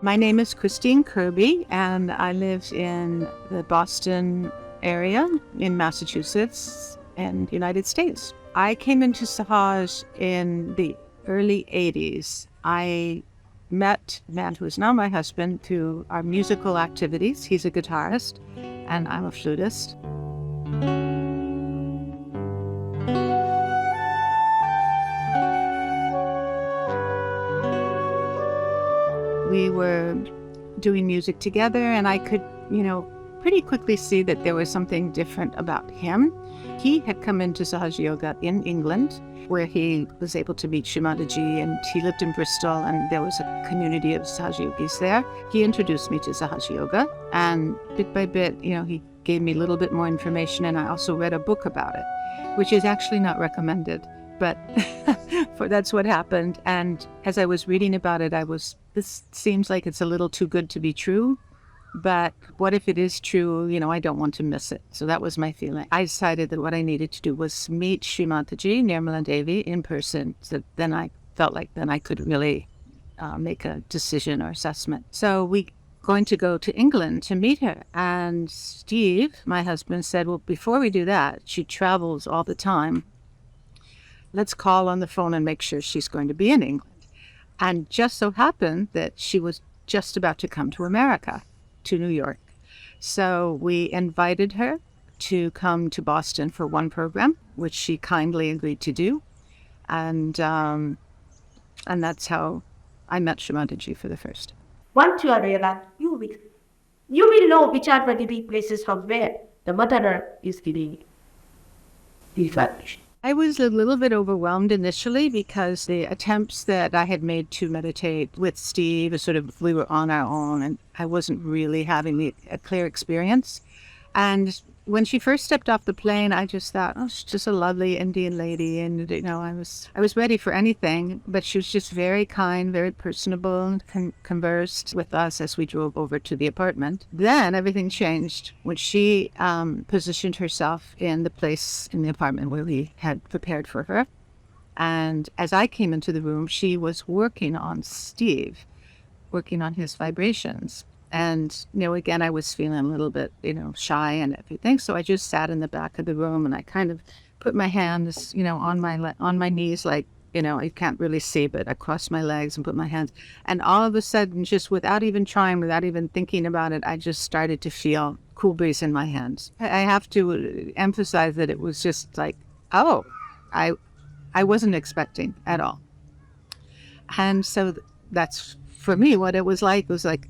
My name is Kristine Kirby, and I live in the Boston area in Massachusetts and United States. I came into Sahaj in the early 80s. I met a man who is now my husband through our musical activities. He's a guitarist, and I'm a flutist. We were doing music together, and I could, pretty quickly see that there was something different about him. He had come into Sahaja Yoga in England, where he was able to meet Shri Mataji, and he lived in Bristol, and there was a community of Sahaja Yogis there. He introduced me to Sahaja Yoga, and bit by bit, he gave me a little bit more information, and I also read a book about it, which is actually not recommended, but that's what happened. And as I was reading about it, this seems like it's a little too good to be true, but what if it is true? I don't want to miss it. So that was my feeling. I decided that what I needed to do was meet Shri Mataji Nirmala Devi in person. So then I felt like I could really make a decision or assessment. So we going to go to England to meet her. And Steve, my husband, said, well, before we do that, she travels all the time. Let's call on the phone and make sure she's going to be in England. And just so happened that she was just about to come to America, to New York. So we invited her to come to Boston for one program, which she kindly agreed to do. And that's how I met Shri Mataji for the first. Once you are realized, you will know which are the living places from where the mother is giving the vibration. I was a little bit overwhelmed initially because the attempts that I had made to meditate with Steve, we were on our own, and I wasn't really having a clear experience. And when she first stepped off the plane, I just thought, oh, she's just a lovely Indian lady. And, I was ready for anything, but she was just very kind, very personable, and conversed with us as we drove over to the apartment. Then everything changed when she positioned herself in the place in the apartment where we had prepared for her. And as I came into the room, she was working on Steve, working on his vibrations. And, again, I was feeling a little bit, shy and everything. So I just sat in the back of the room, and I kind of put my hands, on my knees, like, I can't really see, but I crossed my legs and put my hands. And all of a sudden, just without even trying, without even thinking about it, I just started to feel cool breeze in my hands. I have to emphasize that it was just like, oh, I wasn't expecting at all. And so that's, for me, what it was like. It was like,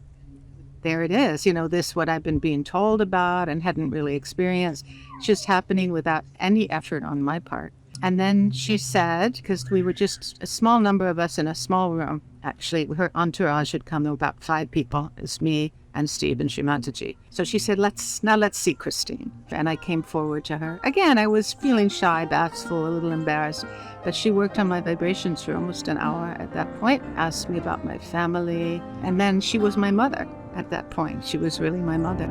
there it is, this what I've been being told about and hadn't really experienced, just happening without any effort on my part. And then she said, because we were just a small number of us in a small room, actually, her entourage had come, there were about 5 people. It's me and Steve and Shri Mataji. So she said, let's see Kristine. And I came forward to her. Again, I was feeling shy, bashful, a little embarrassed, but she worked on my vibrations for almost an hour at that point, asked me about my family, and then she was my mother. At that point, she was really my mother.